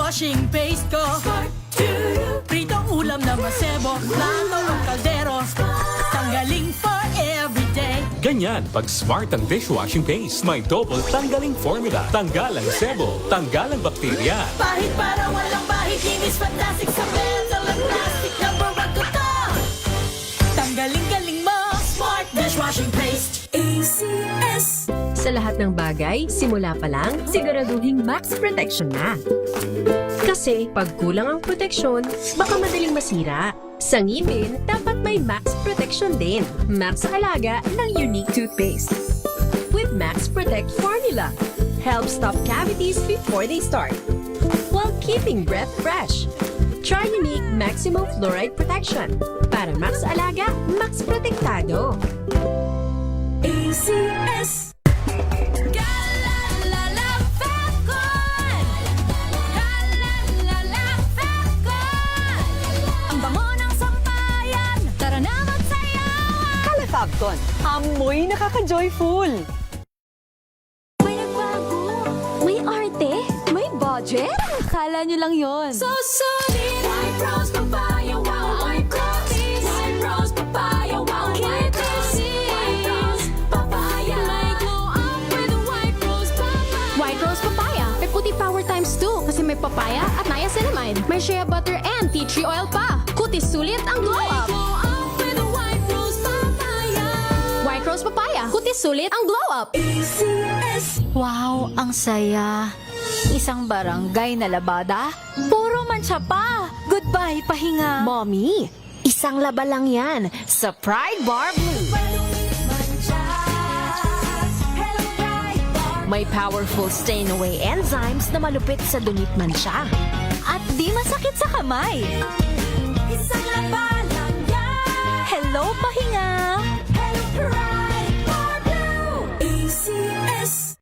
Dishwashing paste ko. Pritong ulam na masebo. Plato at kaldero. Tanggaling for everyday. Ganyan pag smart ang dishwashing paste. May double tanggaling formula. Tanggal ang sebo, tanggal ang bakterya. Pahit para walang bahid. Linis fantastic sa metal at plastic. Number one ko to. Tanggaling-galing mo. Smart dishwashing paste. ACS. Sa lahat ng bagay, simula pa lang, siguraduhing max protection na. Kasi pag kulang ang proteksyon, baka madaling masira. Sa ngipin, dapat may max protection din. Max Alaga ng Unique Toothpaste. With Max Protect Formula, helps stop cavities before they start, while keeping breath fresh. Try Unique Maximum Fluoride Protection. Para Max Alaga, Max Protektado. ACS. Fabcon, amoy nakaka-joyful. May nagbago, may arte, may budget. Akala nyo lang yon. So solid. White rose papaya, wow, white rose. White rose papaya, wow, white rose. White rose papaya. May glow up with white rose papaya. White Rose Papaya. May puti power times 2 kasi may papaya at niacinamide. May shea butter and tea tree oil pa. Kutis sulit ang glow up. Glow up with white rose papaya. White Rose Papaya. Kutis sulit ang glow up. ACS. Wow, ang saya. Isang barangay na labada, puro mancha pa. Goodbye, pahinga. Mommy, isang laba lang yan sa Pride Bar Blue. May powerful stain-away enzymes na malupit sa dunit mansya. At di masakit sa kamay. Isang laba lang yan. Hello, pahinga. Hello, Pride Bar Blue. ACS.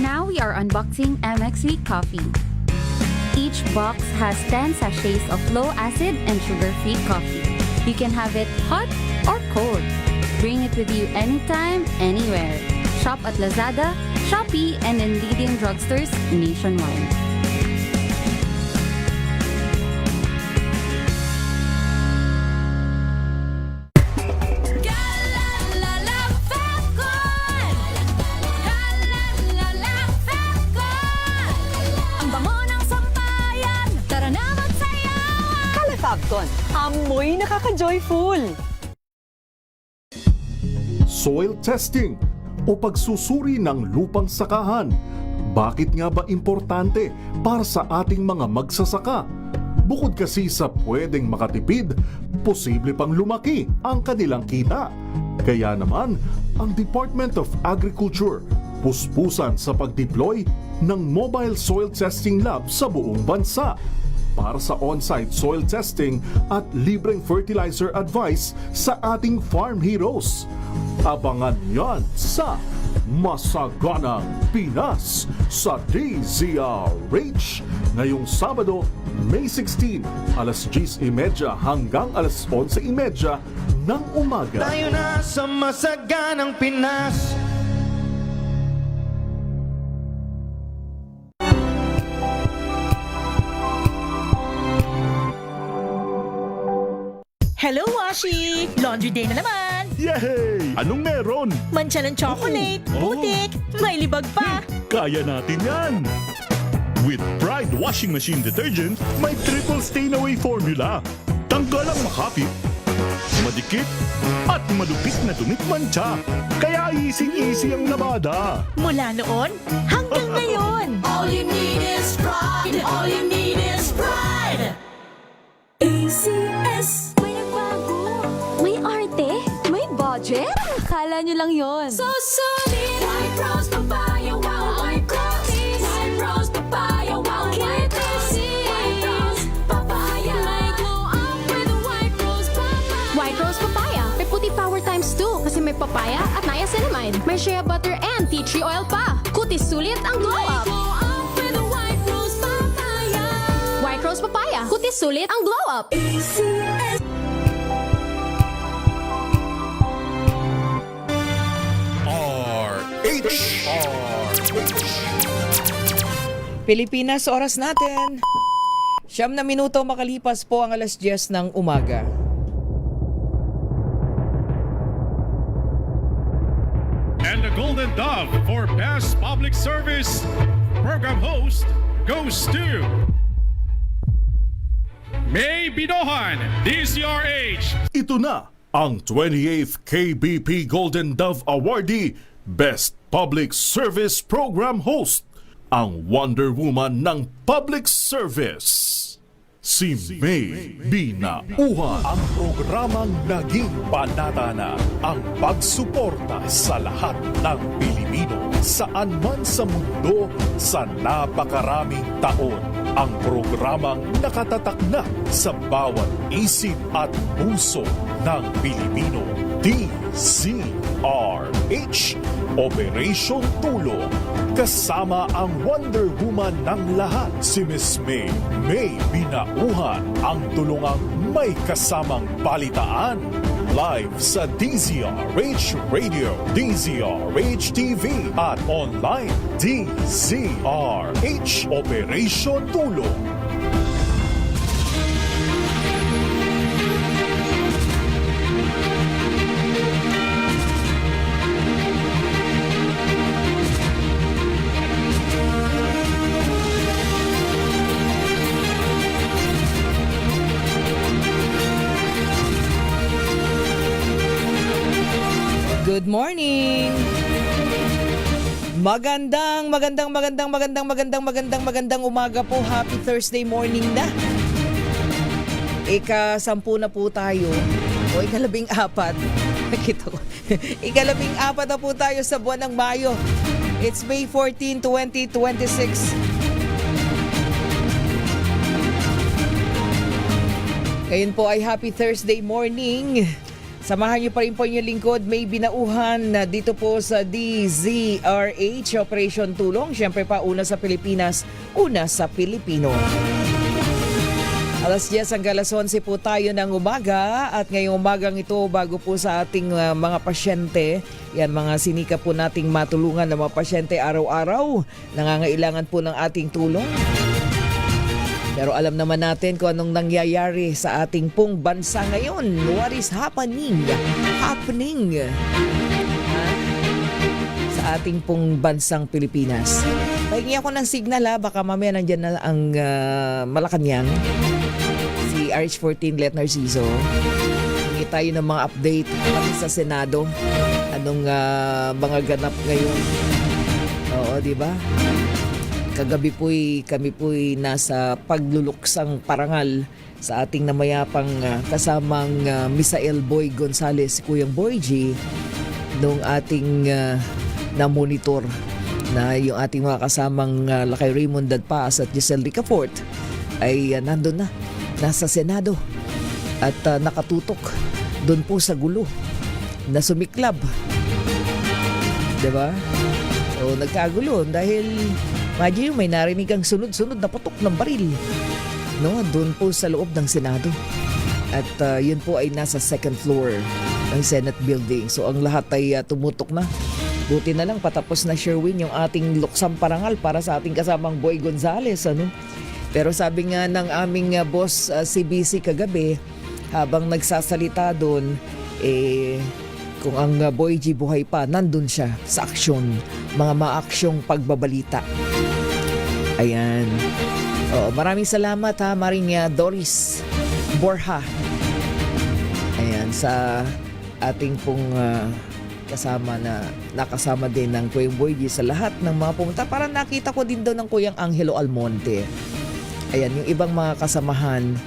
Now we are unboxing MX Sweet Coffee. Each box has 10 sachets of low acid and sugar-free coffee. You can have it hot or cold. Bring it with you anytime, anywhere. Shop at Lazada, Shopee, and in leading drugstores nationwide. Ang bango ng sampayan. Tara na magsayaw. Fabcon, amoy nakaka-joyful. Soil testing o pagsusuri ng lupang sakahan. Bakit nga ba importante para sa ating mga magsasaka? Bukod kasi sa pwedeng makatipid, posible pang lumaki ang kanilang kita. Kaya naman, ang Department of Agriculture puspusan sa pag-deploy ng mobile soil testing lab sa buong bansa para sa on-site soil testing at libreng fertilizer advice sa ating farm heroes. Abangan yan sa Masaganang Pinas sa DZRH ngayong Sabado, May 16, alas 10:30 hanggang alas 11:30 ng umaga. Tayo na sa Masaganang Pinas. Hello, Washi! Laundry day na naman! Yay! Anong meron? Mancha ng chocolate, putik, may libag pa. Kaya natin yan! With Pride Washing Machine Detergent, may triple stain-away formula. Tanggal ang makapit, madikit, at malupit na dunit mancha. Kaya easy-easy ang labada. Mula noon hanggang ngayon. All you need is pride. All you need is pride. ACS. May nagbago, may arte, may budget. Akala nyo lang yon. So solid. White rose papaya, wow, white rose. White rose papaya, wow, white rose. White rose papaya. May glow up with white rose papaya. White Rose Papaya. May puti power times 2 kasi may papaya at niacinamide. May shea butter and tea tree oil pa. Kutis sulit ang glow up. Glow up with white rose papaya. White Rose Papaya. Kutis sulit ang glow up. ACS. Pilipinas, oras natin. 9 minuto makalipas po ang 10:00 ng umaga. And the Golden Dove for Best Public Service Program Host goes to May Binohan, DCRH. Ito na ang 28th KBP Golden Dove Awardee Best Public Service Program Host, ang Wonder Woman ng Public Service, si May Binauhan. Ang programang naging panata na ang pagsuporta sa lahat ng Pilipino saan man sa mundo sa napakaraming taon. Ang programang nakatatak na sa bawat isip at puso ng Pilipino. DZRH, Operation Tulong. Kasama ang Wonder Woman ng lahat, si Miss May Binauhan, ang tulungang may kasamang balitaan. Live sa DZRH Radio, DZRH TV at online DZRH Operation Tulong. Good morning! Magandang umaga po. Happy Thursday morning na. Ika-10 na po tayo. O ika-14. Nakita ko. Ika-14 na po tayo sa buwan ng Mayo. It's May 14, 2026. Ngayon po ay Happy Thursday morning. Samahan niyo pa rin po yung lingkod, May Binauhan, dito po sa DZRH, Operation Tulong. Siyempre pa, una sa Pilipinas, una sa Pilipino. 10:00 hanggang 11:00 po tayo ng umaga. At ngayong umagang ito, bago po sa ating mga pasyente, yan mga sinika po nating matulungan ng mga pasyente araw-araw, nangangailangan po ng ating tulong. Pero alam naman natin kung anong nangyayari sa ating pong bansa ngayon. What is happening? Sa ating pong bansang Pilipinas. Pahingi ako ng signal baka mamaya nandyan na ang Malacanang. Si RH14 Let Narciso. Hingi tayo ng mga update pati sa Senado. Anong mga ganap ngayon. Oo, di ba? Kagabi kami po'y nasa pagluluksang parangal sa ating namayapang kasamang Misael Boy Gonzales, si Kuyang Boy G, nung ating na-monitor na yung ating mga kasamang Lakay Raymond Dadpaas at Giselle Ricafort ay nandun na, nasa Senado at nakatutok doon po sa gulo na sumiklab. Diba? So nagkagulo dahil imagine may narinig ang sunod-sunod na putok ng baril. No, doon po sa loob ng Senado. At yun po ay nasa second floor ng Senate building. So ang lahat ay tumutok na. Buti na lang patapos na, Sherwin, yung ating luksang parangal para sa ating kasamang Boy Gonzales. Ano? Pero sabi nga ng aming boss CBC kagabi, habang nagsasalita doon, kung ang Boy G buhay pa, nandun siya sa aksyon. Mga maaksyong pagbabalita. Ayan. Maraming salamat Maring Doris Borja. Ayan, sa ating pong kasama na nakasama din ng Kuyang Boy G sa lahat ng mga pumunta. Parang nakita ko din daw ng Kuyang Angelo Almonte. Ayan, yung ibang mga kasamahan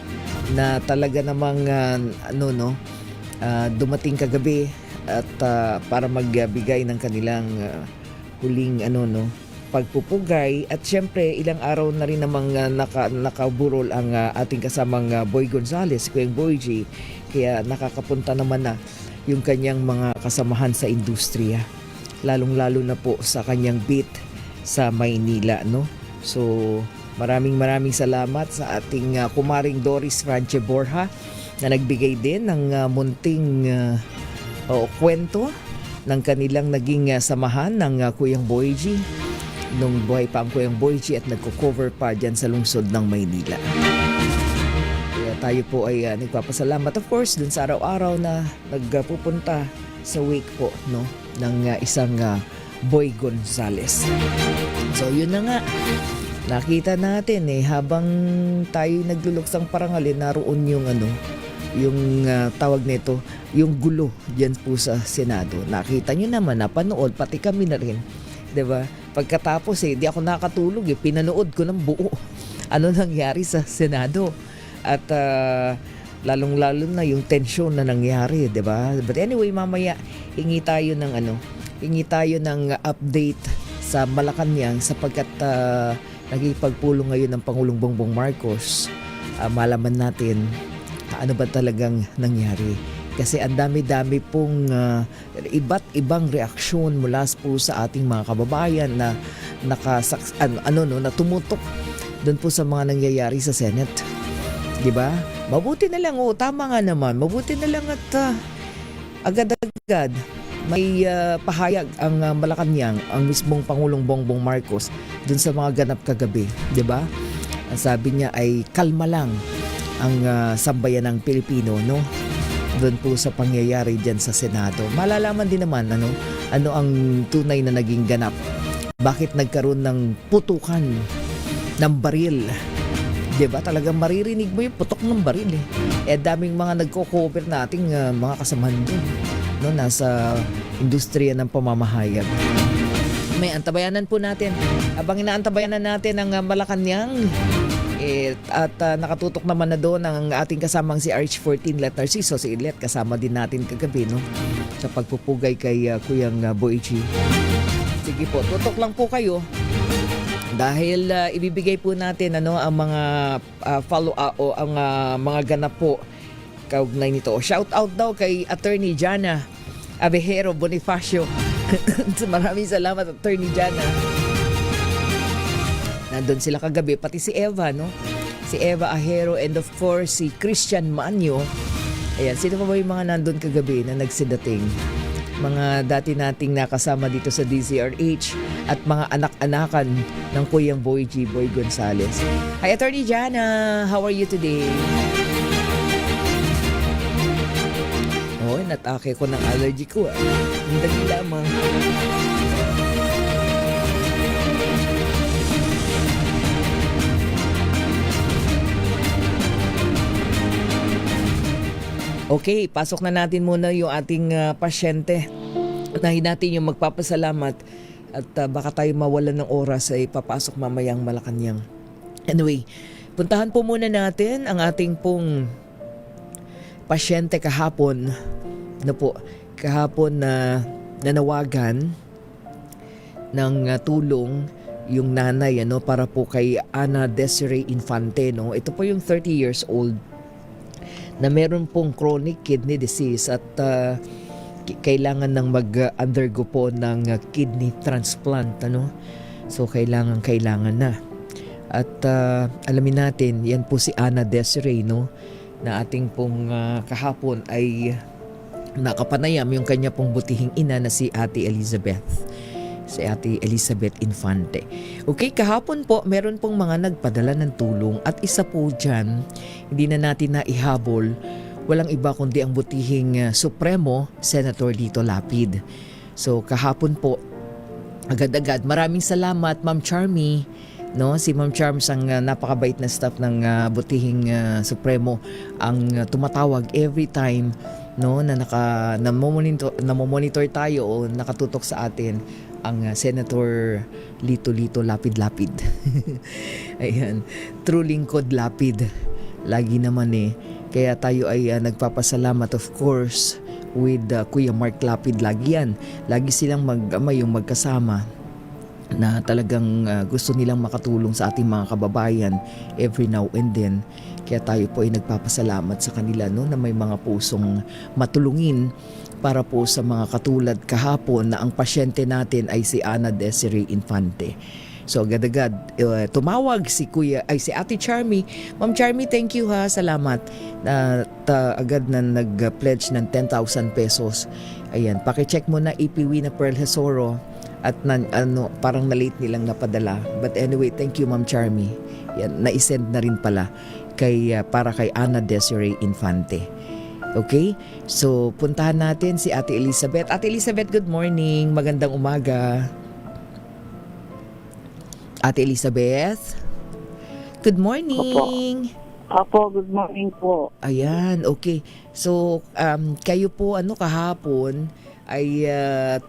na talaga namang dumating kagabi at para magbigay ng kanilang huling pagpupugay. At syempre ilang araw na rin namang nakaburol ang ating kasamang Boy Gonzales, Kuyang Boy G, kaya nakakapunta naman na yung kanyang mga kasamahan sa industriya, lalong-lalo na po sa kanyang beat sa Maynila, no? So maraming salamat sa ating kumaring Doris Franche Borja na nagbigay din ng munting kwento ng kanilang naging samahan ng Kuyang Boyji nung buhay pa ang Kuyang Boyji at nagko-cover pa dyan sa lungsod ng Maynila. Kaya tayo po ay nagpapasalamat of course dun sa araw-araw na nagpupunta sa wake po, no, ng isang Boy Gonzales. So yun na nga, nakita natin habang tayo nagluluksang parangalin, naroon yung yung tawag nito, yung gulo diyan po sa Senado. Nakita nyo naman, napanood, pati kami na rin. 'Di ba? Pagkatapos di ako nakatulog, pinanood ko ng buo ano nangyari sa Senado. At lalong-lalo na yung tension na nangyari, 'di ba? But anyway, mamaya hingi tayo ng update sa Malacanang sapagkat nagipagpulong ngayon ng Pangulong Bongbong Marcos. Malaman natin ano ba talagang nangyari. Kasi ang dami-dami pong iba't ibang reaksyon mula po sa ating mga kababayan na na tumutok doon po sa mga nangyayari sa Senate. 'Di ba? Mabuti na lang, tama nga naman. Mabuti na lang at agad-agad may pahayag ang Malacanang, ang mismong Pangulong Bongbong Marcos doon sa mga ganap kagabi, 'di ba? Ang sabi niya ay kalma lang ang sambayan ng Pilipino, no? Doon po sa pangyayari diyan sa Senado. Malalaman din naman ano ang tunay na naging ganap. Bakit nagkaroon ng putukan ng baril? 'Di ba? Talagang maririnig mo yung putok ng baril daming mga nagko-cover nating mga kasamahan doon, no, nasa industriya ng pamamahayag. May antabayanan po natin. Habang inaantabayanan natin ang Malacanang, at nakatutok naman na doon ang ating kasamang si RH14 Let Narciso, si Ilet, kasama din natin kagabi, no, sa pagpupugay kay Kuyang Boyji. Sige po, tutok lang po kayo dahil ibibigay po natin ang mga follow up o ang mga ganap po kaugnay nito. Shout out daw kay Attorney Jana Abejero Bonifacio. Maraming salamat, Attorney Jana. Nandun sila kagabi, pati si Eva, no? Si Eva Ahero and of course si Christian Manyo. Ayan, sino pa ba yung mga nandun kagabi na nagsidating? Mga dati nating nakasama dito sa DZRH at mga anak-anakan ng Kuyang Boyji, Boy Gonzales. Hi, Attorney Jana. How are you today? Natake ko ng allergy ko. Ang dali lamang. Okay, pasok na natin muna yung ating pasyente. Unahin natin yung magpapasalamat at baka tayo mawalan ng oras ay papasok mamayang Malacanang. Anyway, puntahan po muna natin ang ating pong pasyente kahapon. Kahapon na nanawagan ng tulong yung nanay para po kay Ana Desiree Infante, no. Ito po yung 30 years old na meron pong chronic kidney disease at kailangan nang mag-undergo po ng kidney transplant, So kailangan na. At alamin natin, yan po si Ana Desiree, no, na ating pong kahapon ay nakapanayam yung kanya pong butihing ina na si Ate Elizabeth Infante. Okay, kahapon po meron pong mga nagpadala ng tulong at isa po dyan, hindi na natin na ihabol, walang iba kundi ang butihing Supremo, Senator Lito Lapid. So kahapon po, agad-agad, maraming salamat Ma'am Charmy, no? Si Ma'am Charms ang napakabait na staff ng butihing Supremo ang tumatawag every time, no, na namomonitor tayo o nakatutok sa atin ang Senator Lito Lapid. Ayan, true lingkod Lapid lagi naman kaya tayo ay nagpapasalamat of course with Kuya Mark Lapid. Lagi silang yung magkasama na talagang gusto nilang makatulong sa ating mga kababayan every now and then. Kaya tayo po ay nagpapasalamat sa kanila, no, na may mga pusong matulungin para po sa mga katulad kahapon na ang pasyente natin ay si Ana Desiree Infante. So agad-agad tumawag si si Ate Charmy. Ma'am Charmy, thank you ha. Salamat. Agad na nag-pledge ng 10,000 pesos. Ayan, paki-check mo na ipiwi na Pearl Hesoro at parang na-late nilang napadala. But anyway, thank you Ma'am Charmy. Yan, na-send na rin pala para kay Ana Desiree Infante. Okay? So, puntahan natin si Ate Elizabeth. Ate Elizabeth, good morning. Magandang umaga. Ate Elizabeth? Good morning. Opo, good morning po. Ayan, okay. So, kayo po kahapon ay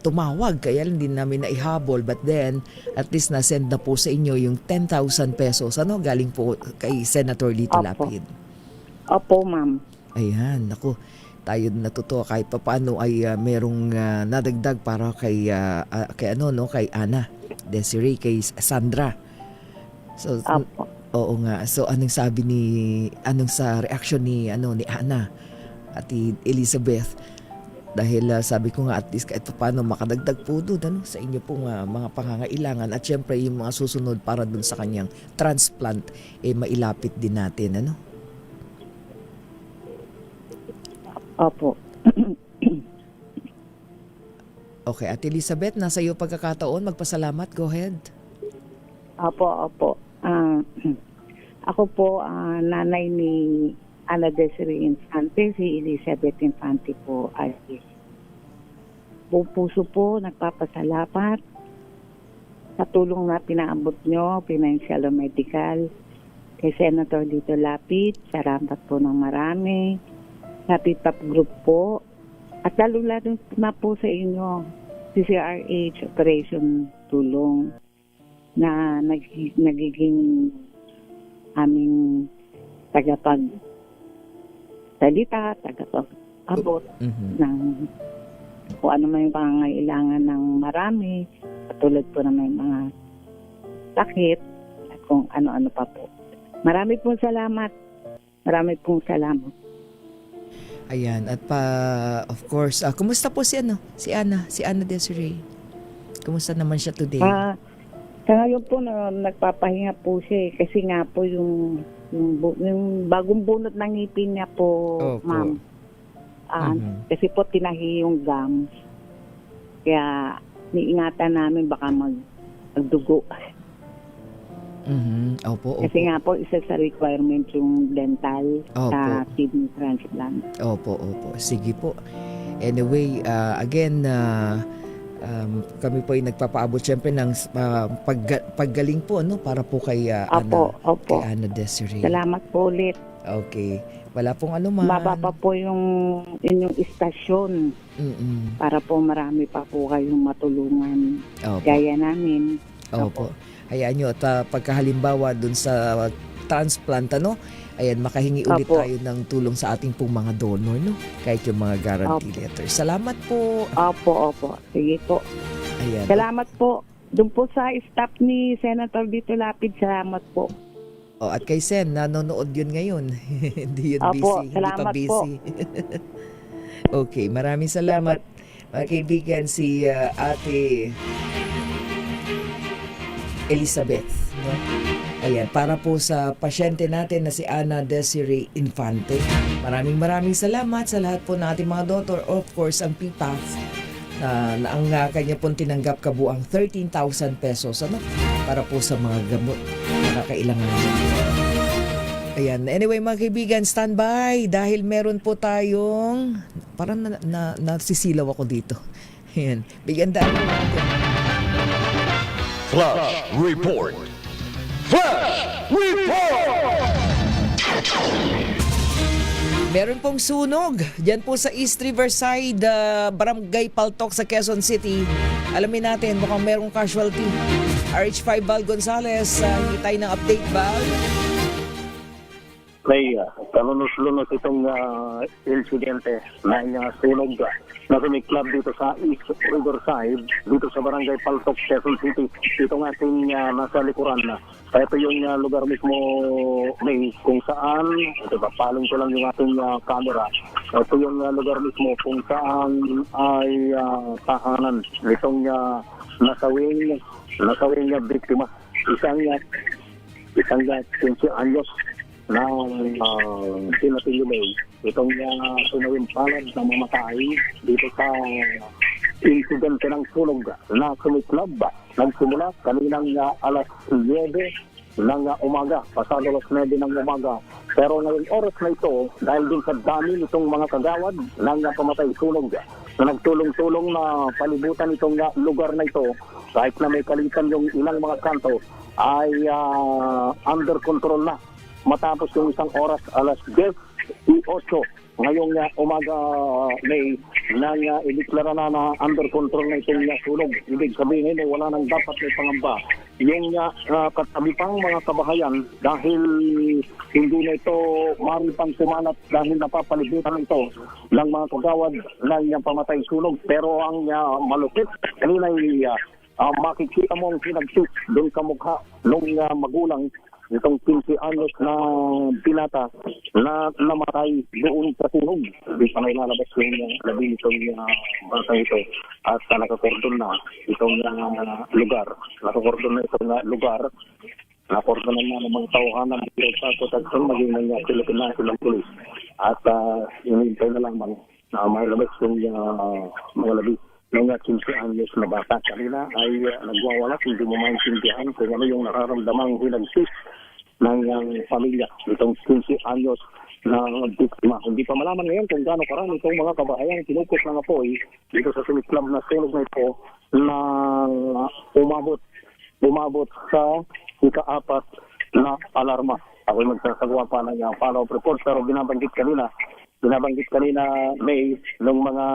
tumawag, kaya hindi namin naihabol, but then at least na-send na po sa inyo yung 10,000 pesos. Galing po kay Senator Lito Lapid. Opo, ma'am. Ayan, naku, tayo natutuwa kahit papaano ay merong nadagdag para kay Ana Desiree, kay Sandra. So, oo nga. So anong sa reaction ni Ana at Elizabeth? Dahil sabi ko nga, at least kahit paano makadagdag po doon sa inyo pong mga pangangailangan, at syempre yung mga susunod para doon sa kanyang transplant mailapit din natin, Opo. Okay, Ate Elizabeth, nasa iyo pagkakataon, magpasalamat, go ahead. Opo. Ako po, nanay ni Ana Desiree Infante, si Elizabeth Infante po ay buong puso po nagpapasalamat sa tulong na pinaabot nyo, financial o medical, kay Senator Lito Lapid. Salamat po ng marami. Happy Top Group po. At lalo-lalo na po sa inyo, CCRH Operation Tulong na nagiging aming tagapagsalita, tagapag-abot ng kung ano may pangangailangan ng marami, katulad po na may mga sakit at kung ano-ano pa po. Marami pong salamat. Ayan, at of course, kumusta po si Ana Desiree? Kumusta naman siya today? Sa ngayon po nagpapahinga po siya kasi nga po yung bagong bunot ng ngipin niya po, ma'am. Kasi po tinahi yung gums. Kaya niingatan namin baka magdugo. Opo. Kasi nga po isa sa requirement yung dental sa kidney transplant. Opo. Sige po. Anyway, again, kami po ay nagpapaabot syempre ng paggaling po para po kay Ana Desiree. Salamat po ulit. Okay. Wala pong anuman. Mababa po yung inyong istasyon para po marami pa po kayong matulungan. Gaya namin. Opo. Hayaan nyo at pagkahalimbawa dun sa transplant, ayan, makahingi ulit tayo ng tulong sa ating pong mga donor, kahit yung mga guarantee letter. Salamat po. Opo. Sige po. Ayan. Salamat po. Doon po sa staff ni Senator Lito Lapid, salamat po. At kay Sen, nanonood yun ngayon. Hindi yun busy. Hindi pa busy. Okay, maraming salamat. Mga kaibigan, si Ate Elizabeth. Ayan, para po sa pasyente natin na si Ana Desiree Infante. Maraming salamat sa lahat po ng ating mga doktor. Of course, ang PPAF na ang kanya pong tinanggap kabuang 13,000 pesos para po sa mga gamot na kailangan. Ayan, anyway mga kaibigan, standby dahil meron po tayong parang nasisilaw ako dito. Ayan, bigyan daan po natin. Flash Report! Meron pong sunog dyan po sa East Riverside, Barangay Paltok sa Quezon City. Alamin natin, mukhang merong casualty. RH5 Val Gonzales, hindi tayo ng update, Val. May kalunos-lunos itong insidente na sunog na sumiklab dito sa East Riverside, dito sa Barangay Paltok, Quezon City. Itong ating nasa likuran na. Ito yung lugar mismo may kung saan, paling ko lang yung ating camera. Ito yung lugar mismo kung saan ay tahanan nitong nasawing biktima. isang 15 anyos na pinatilumay itong sunawin palad na mamatay dito sa insidente ng sunog na sumiklab. Nagsimula kaninang alas 9 ng umaga, pasado alas 9 ng umaga. Pero ngayong oras na ito, dahil din sa dami nitong mga kagawad ng pamatay sunog na nagtulong-tulong na palibutan itong lugar na ito, kahit na may kalitan yung ilang mga kanto, ay under control na. Matapos yung isang oras, alas 10:08 ngayong umaga, May, nang ideklara na under control na itong sunog. Ibig sabihin ay wala nang dapat may pangamba yung katabi pang mga kabahayan dahil hindi na ito maripang sumanat dahil napapalibutan ito ng mga kagawad ng pamatay sunog. Pero ang malupit, kanina ay makikita mo ang sinagsit doon sa mukha ng magulang itong 15 anyos na binata na namatay doon sa sunog. Hindi pa na ilalabas yung labi nitong bata ito at nakakordon na itong lugar. Nakakordon na itong lugar. Nakakordon na ng mga tauhan ng protection maging ng Philippine National Police. At hinihintay na lang na mailabas yung mga labi ng 15 anyos na bata. Kanina ay nagwawalat, hindi mo maintindihan kung ano yung nararamdamang hinagsis ng pamilya itong 15 anyos na biktima. Hindi pa malaman ngayon kung gaano karami itong mga kabahayan tinukot ng apoy dito sa sumiklab na sunog na ito na umabot sa ika-4 na alarma. Ako'y magsasagawa pa ng follow-up report pero binabanggit kanina May ng mga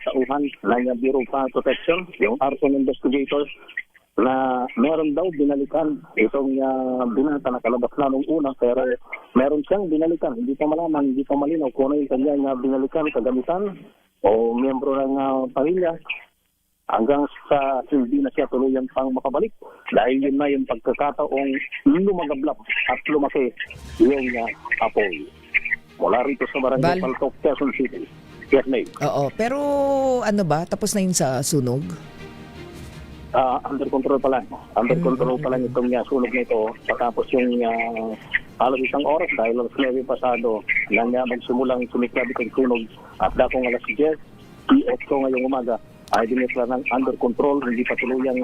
tauhan ng Bureau of Fire Protection, yung arson investigators, na meron daw binalikan itong binata na kalabas na nung una, pero meron siyang binalikan. Hindi pa malaman, hindi pa malinaw kung ano yung kanyang binalikan, kagamitan o miyembro ng pamilya hanggang sa hindi na siya tuluyang pang makabalik dahil yun na yung pagkakataong lumagablap at lumaki yung apoy. Mula rito sa Barangay Paltok, Quezon City. Yes, May. Oo, pero ano ba? Tapos na yun sa sunog? Under control pa lang. Under control pa lang itong sunog nito. Patapos yung halos isang oras dahil alas 9 pasado nang magsimulang sumiklab itong sunog at dakong alas 10:08 ngayong umaga ay dineklara ng under control, hindi pa tuluyang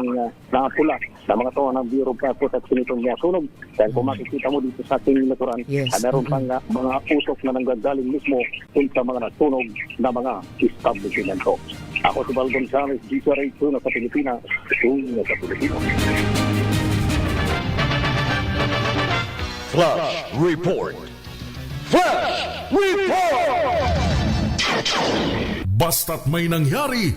nakapula na mga to ng Bureau of Fire Protection itong sunog. Dahil kung makikita mo dito sa ating likuran, meron pang mga usok na nanggagaling mismo sa mga natunog na mga establishmento. Ako si Val Gonzales, GCRH na sa Pilipinas, una sa Pilipinas. Flash Report! Flash Report! Basta't may nangyari,